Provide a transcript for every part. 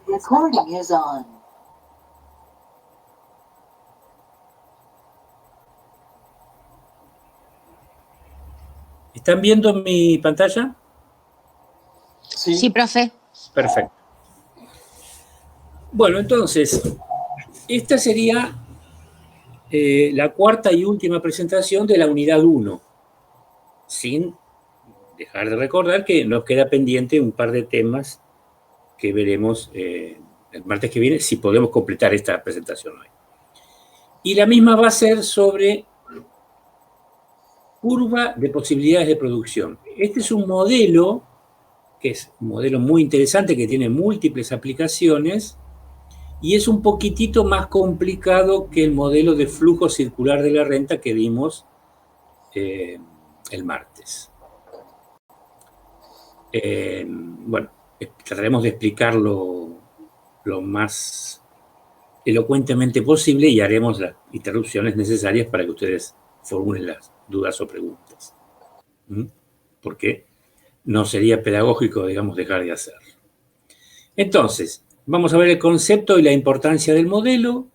Recording is on. ¿Están viendo mi pantalla? Sí, profe. Perfecto. Bueno, entonces, esta sería la cuarta y última presentación de la unidad 1, sin dejar de recordar que nos queda pendiente un par de temas que veremos el martes que viene, si podemos completar esta presentación hoy. Y la misma va a ser sobre curva de posibilidades de producción. Este es un modelo, que es un modelo muy interesante, que tiene múltiples aplicaciones, y es un poquitito más complicado que el modelo de flujo circular de la renta que vimos el martes. Bueno, trataremos de explicarlo lo más elocuentemente posible y haremos las interrupciones necesarias para que ustedes formulen las dudas o preguntas. Porque no sería pedagógico, digamos, dejar de hacerlo. Entonces, vamos a ver el concepto y la importancia del modelo,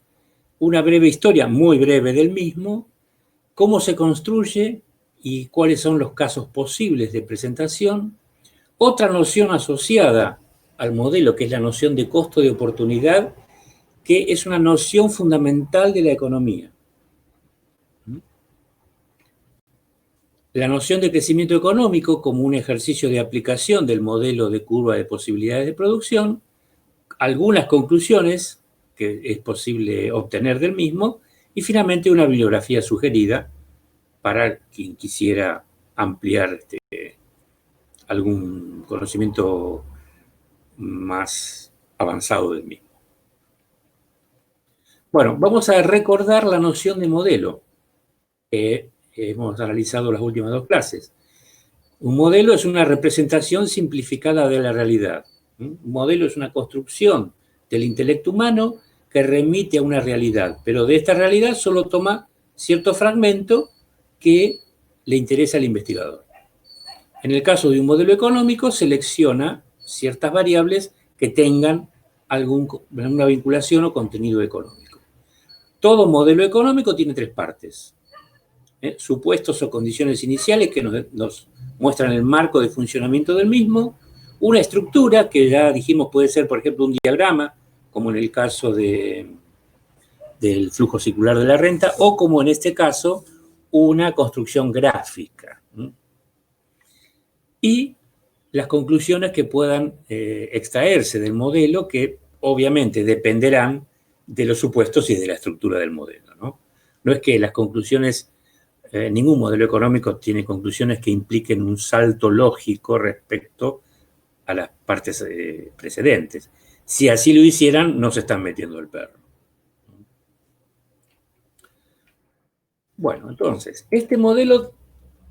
una breve historia, muy breve del mismo, cómo se construye y cuáles son los casos posibles de presentación. Otra noción asociada al modelo, que es la noción de costo de oportunidad, que es una noción fundamental de la economía. La noción de crecimiento económico como un ejercicio de aplicación del modelo de curva de posibilidades de producción, algunas conclusiones que es posible obtener del mismo, y finalmente una bibliografía sugerida para quien quisiera ampliar algún conocimiento más avanzado del mismo. Bueno, vamos a recordar la noción de modelo que hemos analizado las últimas dos clases. Un modelo es una representación simplificada de la realidad. Un modelo es una construcción del intelecto humano que remite a una realidad, pero de esta realidad solo toma cierto fragmento que le interesa al investigador. En el caso de un modelo económico, selecciona ciertas variables que tengan alguna vinculación o contenido económico. Todo modelo económico tiene tres partes. Supuestos o condiciones iniciales que nos muestran el marco de funcionamiento del mismo, una estructura que ya dijimos puede ser, por ejemplo, un diagrama, como en el caso del flujo circular de la renta, o como en este caso, una construcción gráfica. Y las conclusiones que puedan extraerse del modelo, que obviamente dependerán de los supuestos y de la estructura del modelo, ¿no? No es que las conclusiones, ningún modelo económico tiene conclusiones que impliquen un salto lógico respecto a las partes precedentes. Si así lo hicieran, no se están metiendo el perro. Bueno, entonces, este modelo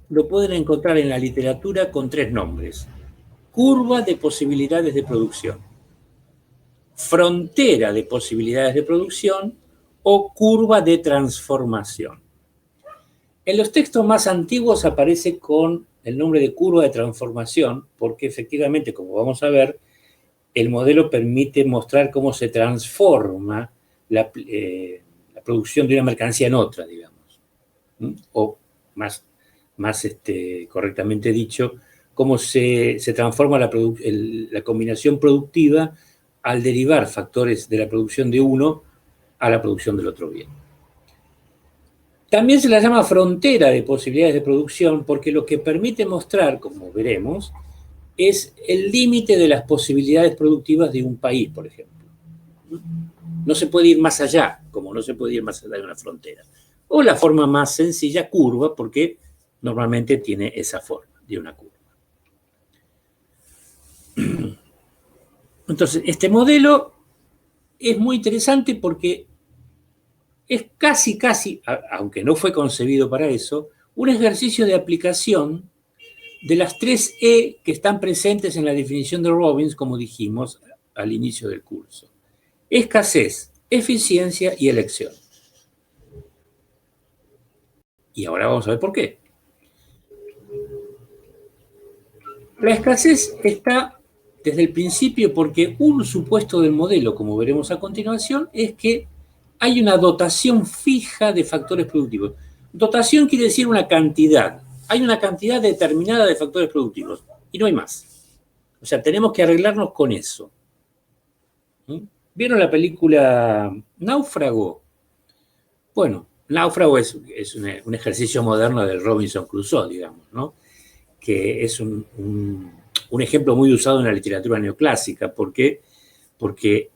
lo pueden encontrar en la literatura con tres nombres: curva de posibilidades de producción, frontera de posibilidades de producción o curva de transformación. En los textos más antiguos aparece con el nombre de curva de transformación porque efectivamente, como vamos a ver, el modelo permite mostrar cómo se transforma la producción de una mercancía en otra, digamos. O más correctamente dicho, cómo se transforma la combinación productiva al derivar factores de la producción de uno a la producción del otro bien. También se la llama frontera de posibilidades de producción porque lo que permite mostrar, como veremos, es el límite de las posibilidades productivas de un país, por ejemplo. No se puede ir más allá, como no se puede ir más allá de una frontera. O la forma más sencilla, curva, porque normalmente tiene esa forma de una curva. Entonces, este modelo es muy interesante porque es casi, aunque no fue concebido para eso, un ejercicio de aplicación de las tres E que están presentes en la definición de Robbins, como dijimos al inicio del curso: escasez, eficiencia y elección. Y ahora vamos a ver por qué. La escasez está desde el principio, porque un supuesto del modelo, como veremos a continuación, es que hay una dotación fija de factores productivos. Dotación quiere decir una cantidad. Hay una cantidad determinada de factores productivos y no hay más. O sea, tenemos que arreglarnos con eso. ¿Vieron la película Náufrago? Bueno, Náufrago es un ejercicio moderno del Robinson Crusoe, digamos, ¿no? Que es un ejemplo muy usado en la literatura neoclásica. ¿Por qué? Porque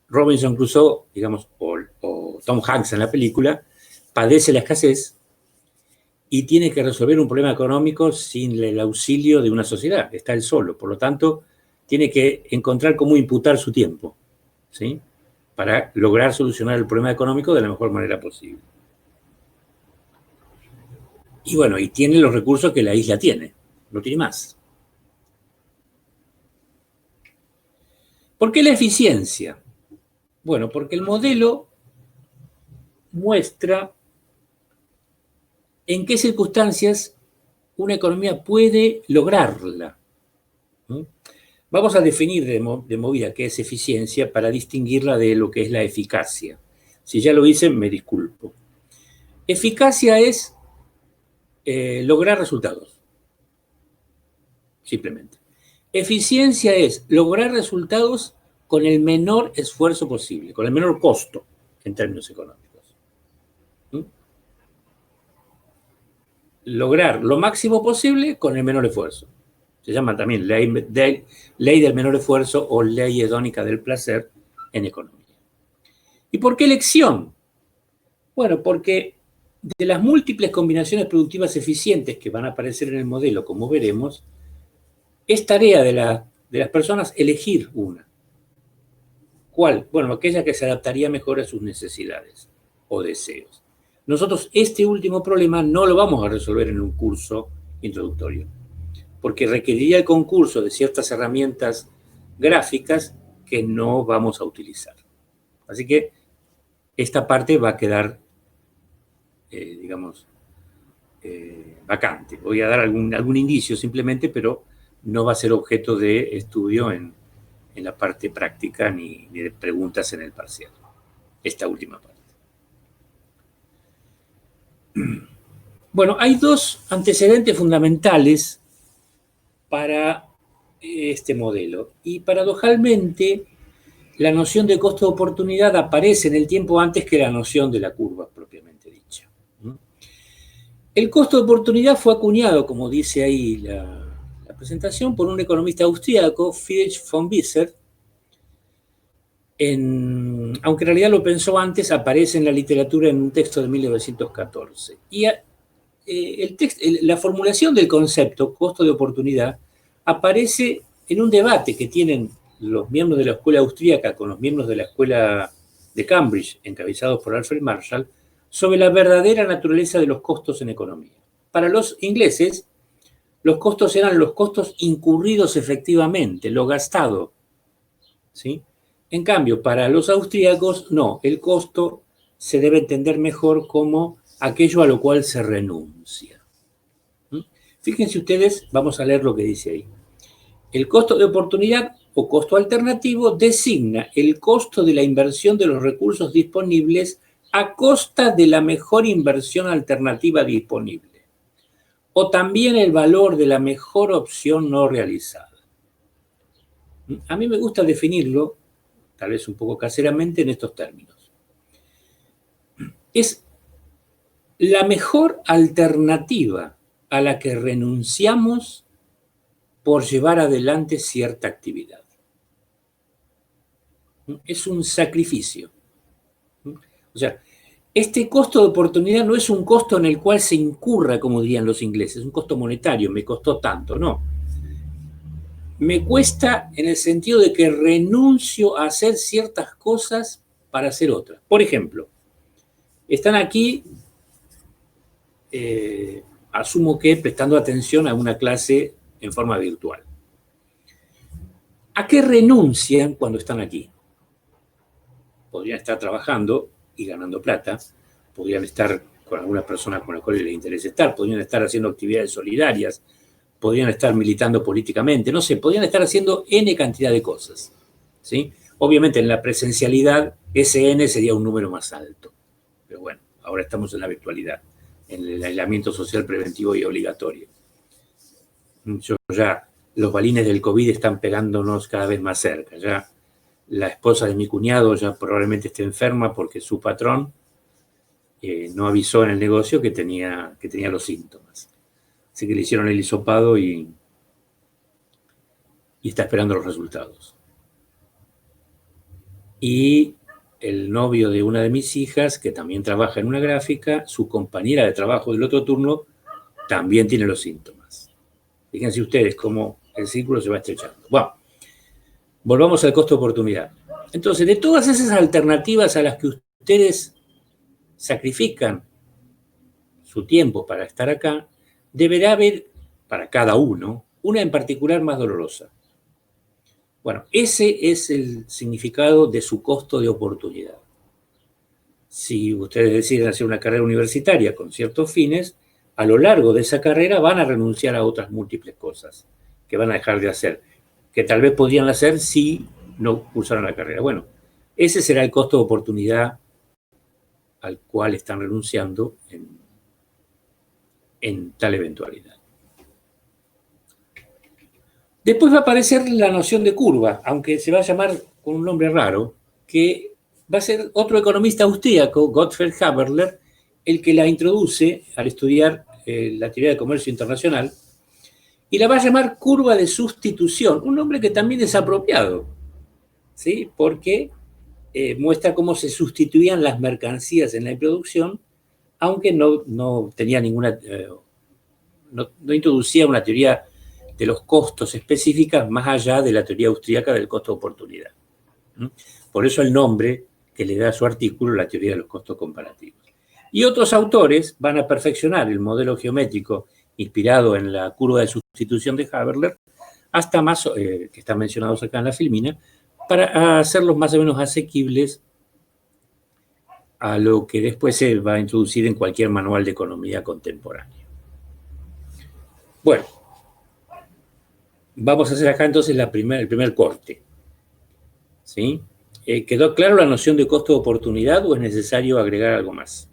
Robinson Crusoe, digamos, o Tom Hanks en la película, padece la escasez y tiene que resolver un problema económico sin el auxilio de una sociedad. Está él solo. Por lo tanto, tiene que encontrar cómo imputar su tiempo, ¿sí? Para lograr solucionar el problema económico de la mejor manera posible. Y bueno, y tiene los recursos que la isla tiene, no tiene más. ¿Por qué la eficiencia? Bueno, porque el modelo muestra en qué circunstancias una economía puede lograrla. Vamos a definir de movida qué es eficiencia para distinguirla de lo que es la eficacia. Si ya lo hice, me disculpo. Eficacia es lograr resultados, simplemente. Eficiencia es lograr resultados con el menor esfuerzo posible, con el menor costo en términos económicos. Lograr lo máximo posible con el menor esfuerzo. Se llama también ley del menor esfuerzo o ley hedónica del placer en economía. ¿Y por qué elección? Bueno, porque de las múltiples combinaciones productivas eficientes que van a aparecer en el modelo, como veremos, es tarea de las personas elegir una. ¿Cuál? Bueno, aquella que se adaptaría mejor a sus necesidades o deseos. Nosotros este último problema no lo vamos a resolver en un curso introductorio, porque requeriría el concurso de ciertas herramientas gráficas que no vamos a utilizar. Así que esta parte va a quedar, vacante. Voy a dar algún indicio simplemente, pero no va a ser objeto de estudio en la parte práctica ni de preguntas en el parcial. Esta última parte. Bueno, hay dos antecedentes fundamentales para este modelo. Y paradojalmente, la noción de costo de oportunidad aparece en el tiempo antes que la noción de la curva propiamente dicha. El costo de oportunidad fue acuñado, como dice ahí la presentación, por un economista austríaco, Friedrich von Wieser. Aunque en realidad lo pensó antes, aparece en la literatura en un texto de 1914. Y la formulación del concepto costo de oportunidad aparece en un debate que tienen los miembros de la escuela austríaca con los miembros de la escuela de Cambridge, encabezados por Alfred Marshall, sobre la verdadera naturaleza de los costos en economía. Para los ingleses, los costos eran los costos incurridos efectivamente, lo gastado, ¿sí? En cambio, para los austríacos, no, el costo se debe entender mejor como aquello a lo cual se renuncia. Fíjense ustedes, vamos a leer lo que dice ahí. El costo de oportunidad o costo alternativo designa el costo de la inversión de los recursos disponibles a costa de la mejor inversión alternativa disponible, o también el valor de la mejor opción no realizada. A mí me gusta definirlo, tal vez un poco caseramente, en estos términos. Es la mejor alternativa a la que renunciamos por llevar adelante cierta actividad. Es un sacrificio. O sea, este costo de oportunidad no es un costo en el cual se incurra, como dirían los ingleses, un costo monetario, me costó tanto, no. Me cuesta en el sentido de que renuncio a hacer ciertas cosas para hacer otras. Por ejemplo, están aquí, asumo que prestando atención a una clase en forma virtual. ¿A qué renuncian cuando están aquí? Podrían estar trabajando y ganando plata, podrían estar con alguna persona con la cual les interesa estar, podrían estar haciendo actividades solidarias, podrían estar militando políticamente, no sé, podrían estar haciendo N cantidad de cosas, ¿sí? Obviamente en la presencialidad ese N sería un número más alto, pero bueno, ahora estamos en la virtualidad, en el aislamiento social preventivo y obligatorio. Los balines del COVID están pegándonos cada vez más cerca, ya la esposa de mi cuñado ya probablemente esté enferma porque su patrón no avisó en el negocio que tenía los síntomas. Así que le hicieron el hisopado y está esperando los resultados. Y el novio de una de mis hijas, que también trabaja en una gráfica, su compañera de trabajo del otro turno, también tiene los síntomas. Fíjense ustedes cómo el círculo se va estrechando. Bueno, volvamos al costo-oportunidad. Entonces, de todas esas alternativas a las que ustedes sacrifican su tiempo para estar acá, deberá haber, para cada uno, una en particular más dolorosa. Bueno, ese es el significado de su costo de oportunidad. Si ustedes deciden hacer una carrera universitaria con ciertos fines, a lo largo de esa carrera van a renunciar a otras múltiples cosas que van a dejar de hacer, que tal vez podrían hacer si no cursaran la carrera. Bueno, ese será el costo de oportunidad al cual están renunciando en tal eventualidad. Después va a aparecer la noción de curva, aunque se va a llamar con un nombre raro, que va a ser otro economista austríaco, Gottfried Haberler, el que la introduce al estudiar la teoría del comercio internacional, y la va a llamar curva de sustitución, un nombre que también es apropiado, ¿sí? Porque muestra cómo se sustituían las mercancías en la producción, aunque no tenía ninguna, no introducía una teoría de los costos específicas más allá de la teoría austríaca del costo de oportunidad. Por eso el nombre que le da a su artículo, la teoría de los costos comparativos. Y otros autores van a perfeccionar el modelo geométrico inspirado en la curva de sustitución de Haberler, hasta más, que están mencionados acá en la filmina, para hacerlos más o menos asequibles a lo que después se va a introducir en cualquier manual de economía contemporánea. Bueno, vamos a hacer acá entonces el primer corte. ¿Sí? ¿Quedó claro la noción de costo de oportunidad o es necesario agregar algo más?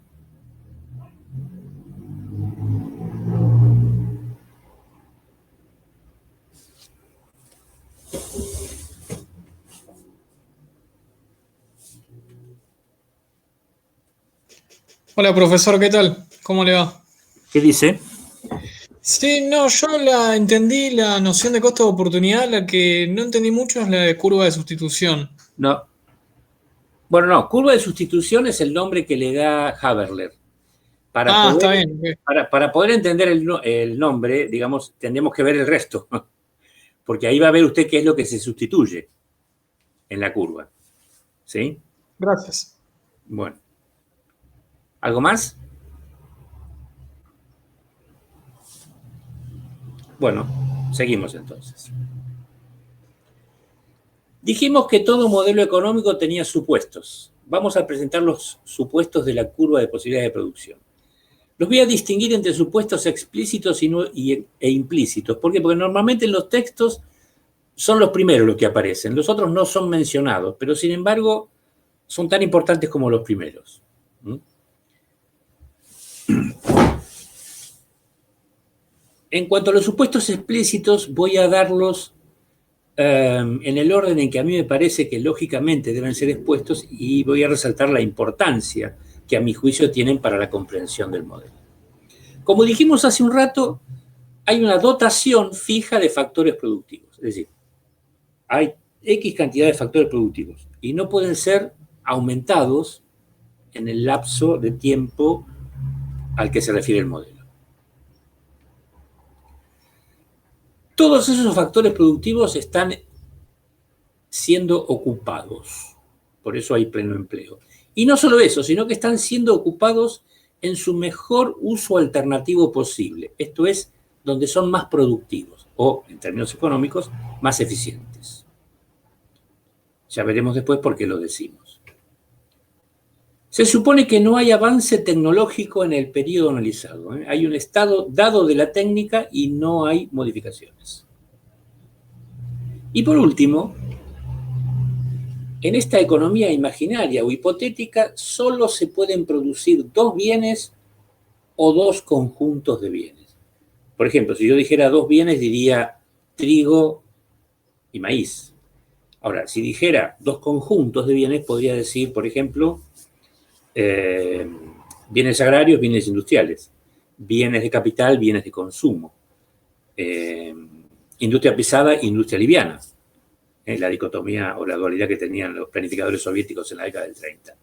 Hola, profesor, ¿qué tal? ¿Cómo le va? ¿Qué dice? Sí, no, yo la entendí la noción de costo de oportunidad, la que no entendí mucho es la de curva de sustitución. No. Bueno, no, curva de sustitución es el nombre que le da Haberler. Está bien. Okay. Para poder entender el nombre, digamos, tendremos que ver el resto. Porque ahí va a ver usted qué es lo que se sustituye en la curva. ¿Sí? Gracias. Bueno. ¿Algo más? Bueno, seguimos entonces. Dijimos que todo modelo económico tenía supuestos. Vamos a presentar los supuestos de la curva de posibilidades de producción. Los voy a distinguir entre supuestos explícitos e implícitos. ¿Por qué? Porque normalmente en los textos son los primeros los que aparecen. Los otros no son mencionados, pero sin embargo son tan importantes como los primeros. En cuanto a los supuestos explícitos, voy a darlos en el orden en que a mí me parece que lógicamente deben ser expuestos y voy a resaltar la importancia que a mi juicio tienen para la comprensión del modelo. Como dijimos hace un rato, hay una dotación fija de factores productivos. Es decir, hay X cantidad de factores productivos y no pueden ser aumentados en el lapso de tiempo al que se refiere el modelo. Todos esos factores productivos están siendo ocupados. Por eso hay pleno empleo. Y no solo eso, sino que están siendo ocupados en su mejor uso alternativo posible. Esto es, donde son más productivos o, en términos económicos, más eficientes. Ya veremos después por qué lo decimos. Se supone que no hay avance tecnológico en el periodo analizado. Hay un estado dado de la técnica y no hay modificaciones. Y por último, en esta economía imaginaria o hipotética, solo se pueden producir dos bienes o dos conjuntos de bienes. Por ejemplo, si yo dijera dos bienes, diría trigo y maíz. Ahora, si dijera dos conjuntos de bienes, podría decir, por ejemplo, bienes agrarios, bienes industriales, bienes de capital, bienes de consumo, industria pesada, industria liviana, la dicotomía o la dualidad que tenían los planificadores soviéticos en la década del 30.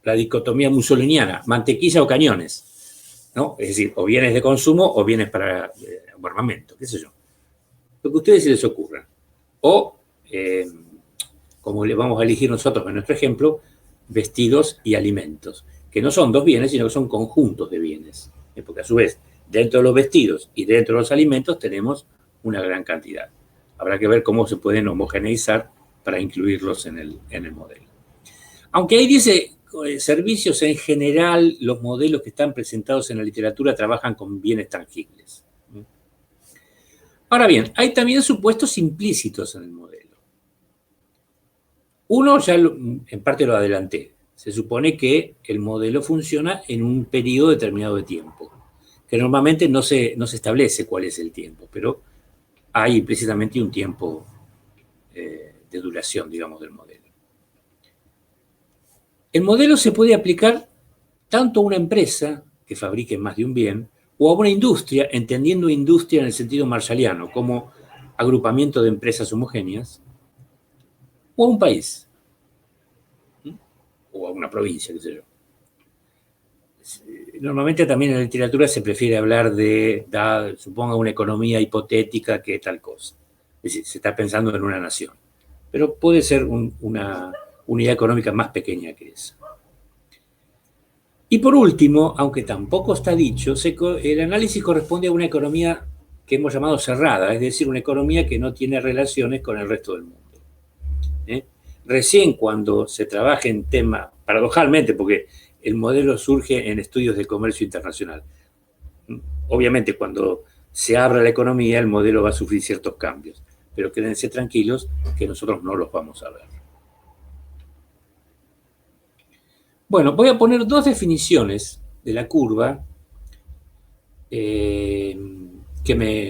La dicotomía mussoliniana, mantequilla o cañones, ¿no? Es decir, o bienes de consumo o bienes para armamento, qué sé yo. Lo que a ustedes se les ocurra. O, como le vamos a elegir nosotros en nuestro ejemplo, vestidos y alimentos, que no son dos bienes, sino que son conjuntos de bienes. Porque a su vez, dentro de los vestidos y dentro de los alimentos tenemos una gran cantidad. Habrá que ver cómo se pueden homogeneizar para incluirlos en el modelo. Aunque ahí dice servicios en general, los modelos que están presentados en la literatura trabajan con bienes tangibles. Ahora bien, hay también supuestos implícitos en el modelo. Uno ya en parte lo adelanté. Se supone que el modelo funciona en un periodo determinado de tiempo, que normalmente no se establece cuál es el tiempo, pero hay implícitamente un tiempo de duración, digamos, del modelo. El modelo se puede aplicar tanto a una empresa que fabrique más de un bien, o a una industria, entendiendo industria en el sentido marshalliano, como agrupamiento de empresas homogéneas, o a un país, o a una provincia, qué sé yo. Normalmente también en la literatura se prefiere hablar de, suponga, una economía hipotética que tal cosa. Es decir, se está pensando en una nación. Pero puede ser una unidad económica más pequeña que esa. Y por último, aunque tampoco está dicho, el análisis corresponde a una economía que hemos llamado cerrada, es decir, una economía que no tiene relaciones con el resto del mundo. Recién cuando se trabaja en temas, paradojalmente, porque el modelo surge en estudios de comercio internacional. Obviamente, cuando se abra la economía, el modelo va a sufrir ciertos cambios, pero quédense tranquilos que nosotros no los vamos a ver. Bueno, voy a poner dos definiciones de la curva.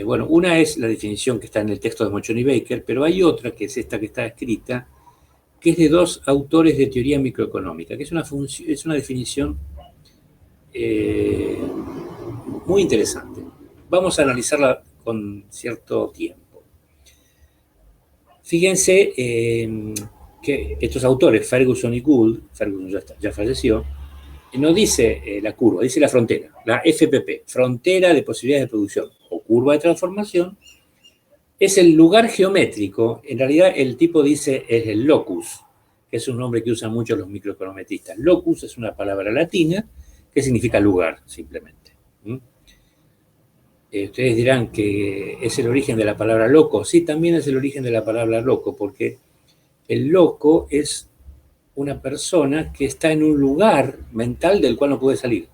Bueno, una es la definición que está en el texto de Mochoni Baker, pero hay otra, que es esta que está escrita, que es de dos autores de teoría microeconómica, que es una definición muy interesante. Vamos a analizarla con cierto tiempo. Fíjense que estos autores, Ferguson y Gould, Ferguson ya falleció, no dice la curva, dice la frontera, la FPP, frontera de posibilidades de producción o curva de transformación, es el lugar geométrico. En realidad el tipo dice es el locus, que es un nombre que usan mucho los microeconometristas. Locus es una palabra latina que significa lugar, simplemente. Ustedes dirán que es el origen de la palabra loco. Sí, también es el origen de la palabra loco, porque el loco es una persona que está en un lugar mental del cual no puede salir.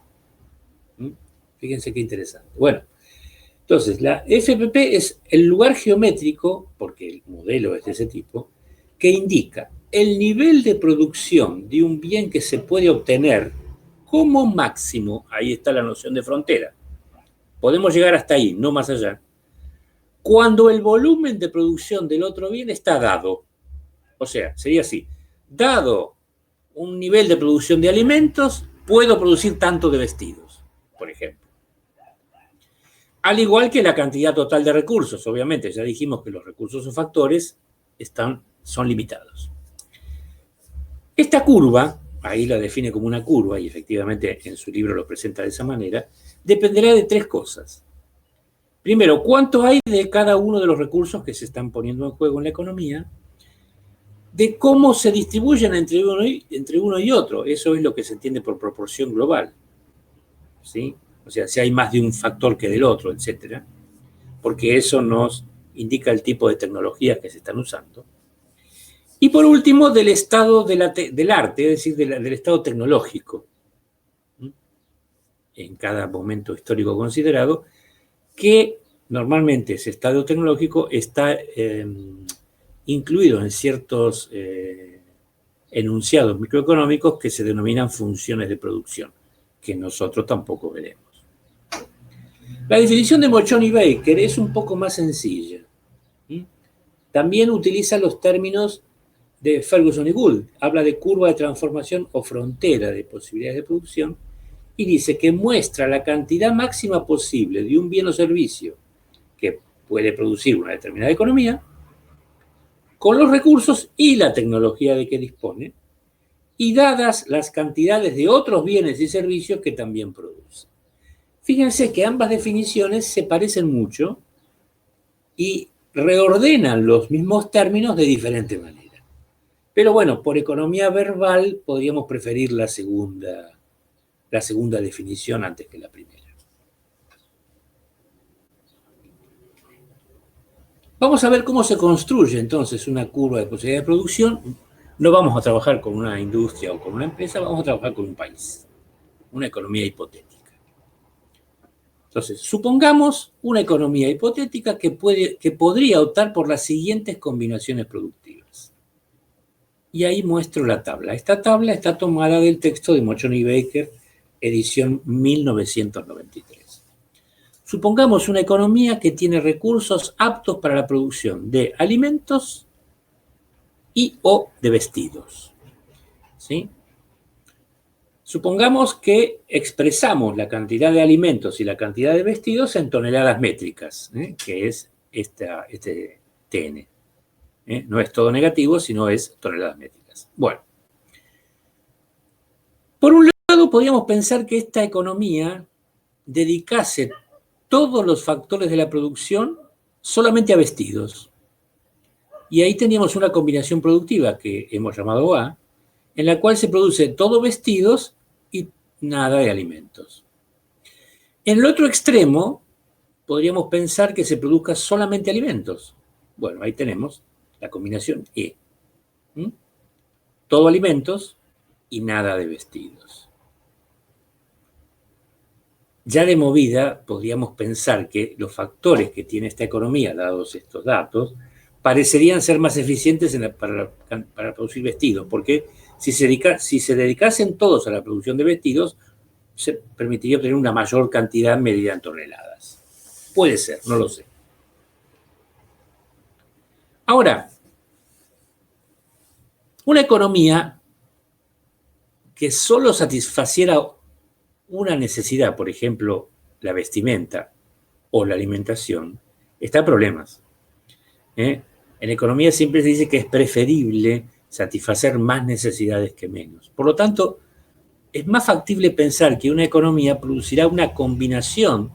Fíjense qué interesante. Bueno, entonces la FPP es el lugar geométrico, porque el modelo es de ese tipo, que indica el nivel de producción de un bien que se puede obtener como máximo. Ahí está la noción de frontera. Podemos llegar hasta ahí, no más allá, cuando el volumen de producción del otro bien está dado. O sea, sería así. Dado un nivel de producción de alimentos, puedo producir tanto de vestidos, por ejemplo. Al igual que la cantidad total de recursos. Obviamente, ya dijimos que los recursos o factores son limitados. Esta curva, ahí la define como una curva, y efectivamente en su libro lo presenta de esa manera, dependerá de tres cosas. Primero, ¿cuánto hay de cada uno de los recursos que se están poniendo en juego en la economía? De cómo se distribuyen entre uno y otro. Eso es lo que se entiende por proporción global. ¿Sí? O sea, si hay más de un factor que del otro, etc. Porque eso nos indica el tipo de tecnologías que se están usando. Y por último, del estado del arte, es decir, del estado tecnológico, en cada momento histórico considerado, que normalmente ese estado tecnológico está incluido en ciertos enunciados microeconómicos que se denominan funciones de producción, que nosotros tampoco veremos. La definición de Mochon y Baker es un poco más sencilla. También utiliza los términos de Ferguson y Gould. Habla de curva de transformación o frontera de posibilidades de producción y dice que muestra la cantidad máxima posible de un bien o servicio que puede producir una determinada economía con los recursos y la tecnología de que dispone y dadas las cantidades de otros bienes y servicios que también produce. Fíjense que ambas definiciones se parecen mucho y reordenan los mismos términos de diferente manera. Pero bueno, por economía verbal podríamos preferir la segunda definición antes que la primera. Vamos a ver cómo se construye entonces una curva de posibilidad de producción. No vamos a trabajar con una industria o con una empresa, vamos a trabajar con un país, una economía hipotética. Entonces, supongamos una economía hipotética que podría optar por las siguientes combinaciones productivas. Y ahí muestro la tabla. Esta tabla está tomada del texto de Mochon y Baker, edición 1993. Supongamos una economía que tiene recursos aptos para la producción de alimentos y o de vestidos. ¿Sí? Supongamos que expresamos la cantidad de alimentos y la cantidad de vestidos en toneladas métricas, que es este TN. No es todo negativo, sino es toneladas métricas. Bueno. Por un lado, podríamos pensar que esta economía dedicase todos los factores de la producción solamente a vestidos. Y ahí teníamos una combinación productiva que hemos llamado A, en la cual se produce todo vestidos y nada de alimentos. En el otro extremo, podríamos pensar que se produzca solamente alimentos. Bueno, ahí tenemos la combinación E. Todo alimentos y nada de vestidos. Ya de movida, podríamos pensar que los factores que tiene esta economía, dados estos datos, parecerían ser más eficientes para producir vestidos, porque si se dedicasen todos a la producción de vestidos, se permitiría obtener una mayor cantidad medida en toneladas. Puede ser, no lo sé. Ahora, una economía que solo satisfaciera una necesidad, por ejemplo, la vestimenta o la alimentación, está en problemas. En economía siempre se dice que es preferible satisfacer más necesidades que menos. Por lo tanto, es más factible pensar que una economía producirá una combinación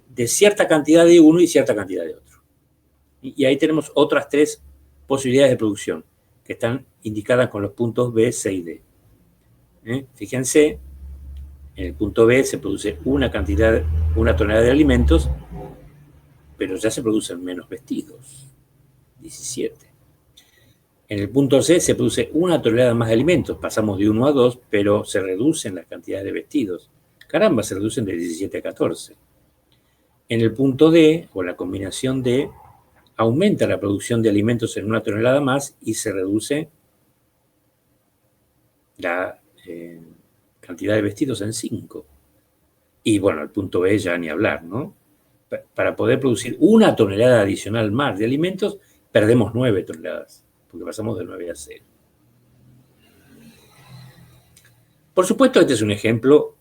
de cierta cantidad de uno y cierta cantidad de otro. Y ahí tenemos otras tres posibilidades de producción que están indicadas con los puntos B, C y D. Fíjense, en el punto B se produce una tonelada de alimentos, pero ya se producen menos vestidos, 17. En el punto C se produce una tonelada más de alimentos, pasamos de 1 a 2, pero se reducen las cantidades de vestidos. Caramba, se reducen de 17 a 14. En el punto D, o la combinación D, aumenta la producción de alimentos en 1 tonelada más y se reduce la cantidad de vestidos en 5. Y bueno, el punto B ya ni hablar, ¿no? Para poder producir 1 tonelada adicional más de alimentos, perdemos 9 toneladas, porque pasamos de 9 a 0. Por supuesto, este es un ejemplo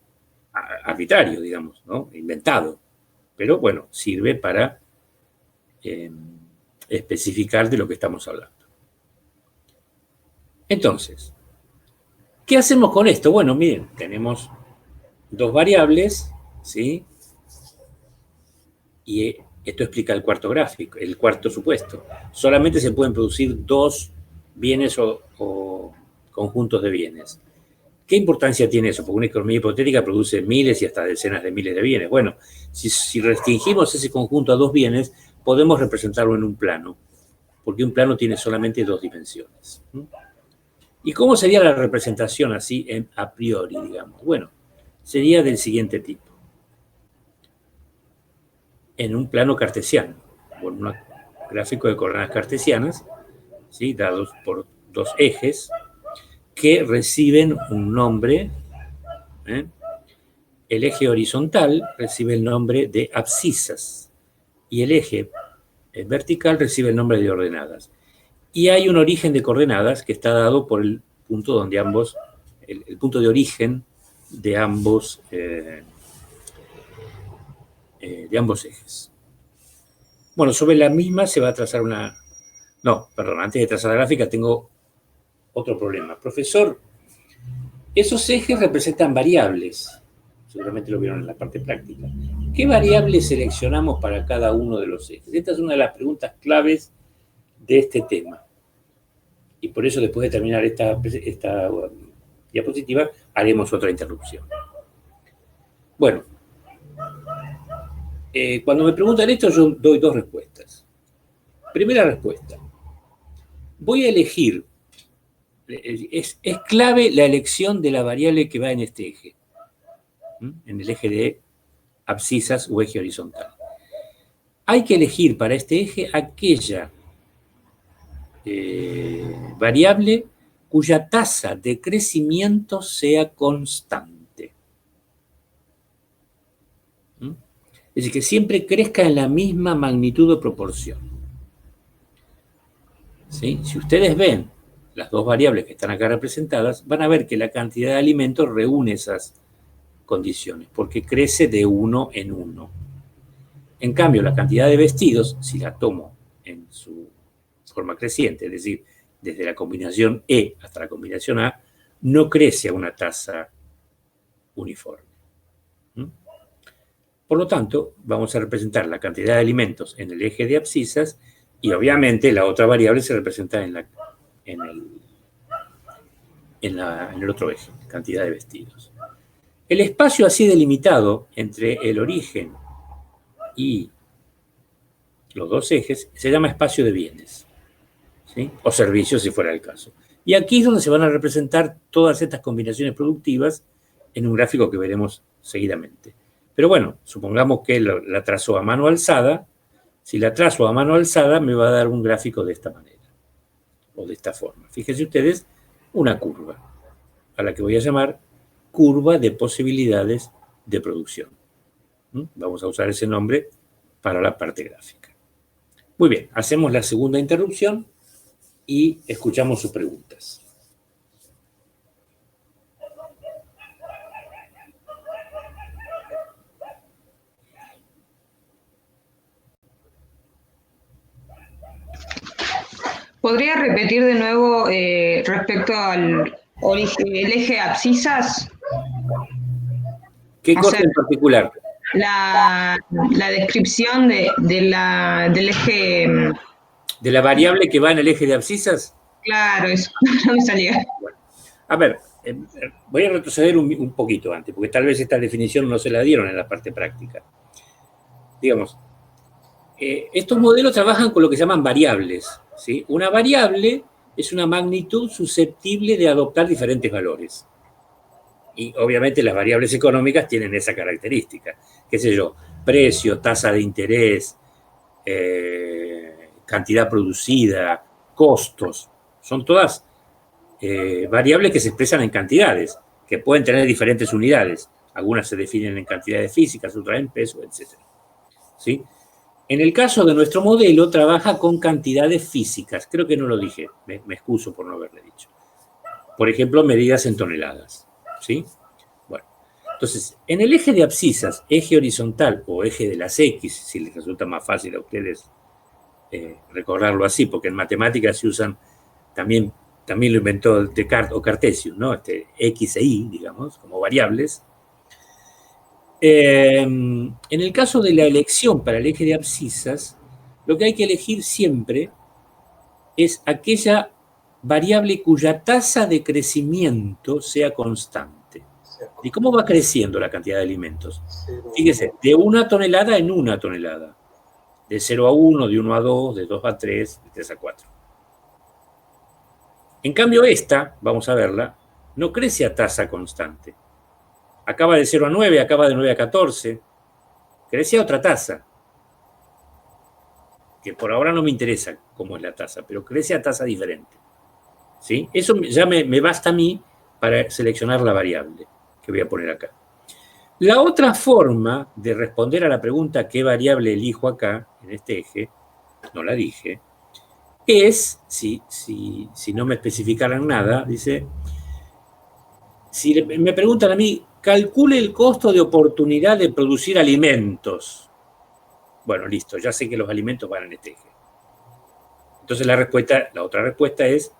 arbitrario, digamos, ¿no? Inventado. Pero bueno, sirve para especificar de lo que estamos hablando. Entonces, ¿qué hacemos con esto? Bueno, miren, tenemos dos variables, ¿sí? Y esto explica el cuarto gráfico, el cuarto supuesto. Solamente se pueden producir dos bienes o conjuntos de bienes. ¿Qué importancia tiene eso? Porque una economía hipotética produce miles y hasta decenas de miles de bienes. Bueno, si restringimos ese conjunto a dos bienes, podemos representarlo en un plano. porque un plano tiene solamente 2 dimensiones. ¿Y cómo sería la representación así a priori, digamos? Bueno, sería del siguiente tipo. En un plano cartesiano, con un gráfico de coordenadas cartesianas, ¿sí?, dados por 2 ejes que reciben un nombre. El eje horizontal recibe el nombre de abscisas y el eje vertical recibe el nombre de ordenadas. Y hay un origen de coordenadas que está dado por el punto donde el punto de origen de ambos ejes. Bueno, sobre la misma se va a trazar una... No, perdón, antes de trazar la gráfica tengo otro problema. Profesor, esos ejes representan variables. Seguramente lo vieron en la parte práctica. ¿Qué variables seleccionamos para cada uno de los ejes? Esta es una de las preguntas claves de este tema. Y por eso, después de terminar esta diapositiva, haremos otra interrupción. Bueno, cuando me preguntan esto, yo doy 2 respuestas. Primera respuesta. Voy a elegir, es clave la elección de la variable que va en este eje, en el eje de abscisas o eje horizontal. Hay que elegir para este eje aquella variable cuya tasa de crecimiento sea constante. Es decir, que siempre crezca en la misma magnitud o proporción. ¿Sí? Si ustedes ven las 2 variables que están acá representadas, van a ver que la cantidad de alimentos reúne esas condiciones, porque crece de 1 en 1. En cambio, la cantidad de vestidos, si la tomo en su forma creciente, es decir, desde la combinación E hasta la combinación A, no crece a una tasa uniforme. Por lo tanto, vamos a representar la cantidad de alimentos en el eje de abscisas y obviamente la otra variable se representa en el otro eje, cantidad de vestidos. El espacio así delimitado entre el origen y los 2 ejes se llama espacio de bienes, ¿sí?, o servicios si fuera el caso. Y aquí es donde se van a representar todas estas combinaciones productivas en un gráfico que veremos seguidamente. Pero bueno, supongamos que la trazo a mano alzada. Si la trazo a mano alzada, me va a dar un gráfico de esta manera, o de esta forma. Fíjense ustedes, una curva, a la que voy a llamar curva de posibilidades de producción. Vamos a usar ese nombre para la parte gráfica. Muy bien, hacemos la segunda interrupción y escuchamos sus preguntas. ¿Podría repetir de nuevo respecto al el eje abscisas? ¿Qué cosa en particular? La descripción del eje... ¿De la variable que va en el eje de abscisas? Claro, eso no me salía. Bueno, a ver, voy a retroceder un poquito antes, porque tal vez esta definición no se la dieron en la parte práctica. Digamos, estos modelos trabajan con lo que se llaman variables, ¿sí? Una variable es una magnitud susceptible de adoptar diferentes valores. Y obviamente las variables económicas tienen esa característica. ¿Qué sé yo? Precio, tasa de interés, cantidad producida, costos. Son todas variables que se expresan en cantidades, que pueden tener diferentes unidades. Algunas se definen en cantidades físicas, otras en peso, etc. ¿Sí? En el caso de nuestro modelo, trabaja con cantidades físicas. Creo que no lo dije, me excuso por no haberle dicho. Por ejemplo, medidas en toneladas. ¿Sí? Bueno, entonces, en el eje de abscisas, eje horizontal o eje de las X, si les resulta más fácil a ustedes recordarlo así, porque en matemáticas se usan, también lo inventó Descartes o Cartesio, ¿no? X e Y, digamos, como variables. En el caso de la elección para el eje de abscisas, lo que hay que elegir siempre es aquella variable cuya tasa de crecimiento sea constante. ¿Y cómo va creciendo la cantidad de alimentos? Fíjese, de 1 tonelada en 1 tonelada, de 0 a 1, de 1 a 2, de 2 a 3, de 3 a 4. En cambio esta, vamos a verla, no crece a tasa constante. Acaba de 0 a 9, acaba de 9 a 14. Crece a otra tasa, que por ahora no me interesa cómo es la tasa, pero crece a tasa diferente. ¿Sí? Eso ya me basta a mí para seleccionar la variable que voy a poner acá. La otra forma de responder a la pregunta ¿qué variable elijo acá, en este eje? No la dije. Es, si no me especificaran nada, dice, si me preguntan a mí, calcule el costo de oportunidad de producir alimentos. Bueno, listo, ya sé que los alimentos van en este eje. Entonces la otra respuesta es,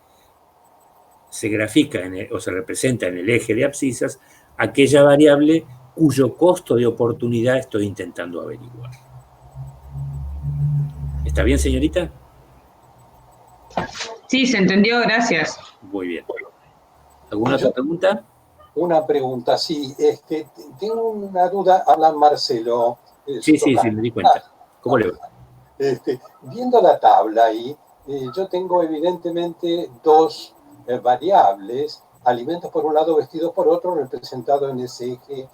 se grafica o se representa en el eje de abscisas aquella variable cuyo costo de oportunidad estoy intentando averiguar. ¿Está bien, señorita? Sí, se entendió, gracias. Muy bien. ¿Alguna otra pregunta? Una pregunta, sí. Tengo una duda, habla Marcelo. Sí, me di cuenta. ¿Cómo le va? Viendo la tabla ahí, yo tengo evidentemente dos variables, alimentos por un lado, vestidos por otro, representado en ese eje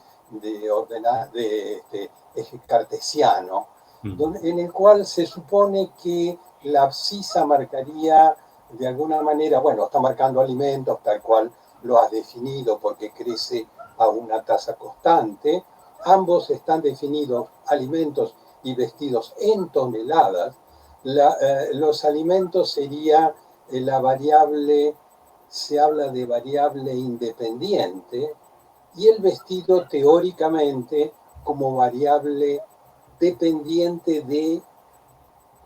eje cartesiano, en el cual se supone que la abscisa marcaría de alguna manera, bueno, está marcando alimentos tal cual lo has definido porque crece a una tasa constante. Ambos están definidos, alimentos y vestidos, en toneladas. Los alimentos sería la variable, se habla de variable independiente, y el vestido teóricamente como variable dependiente de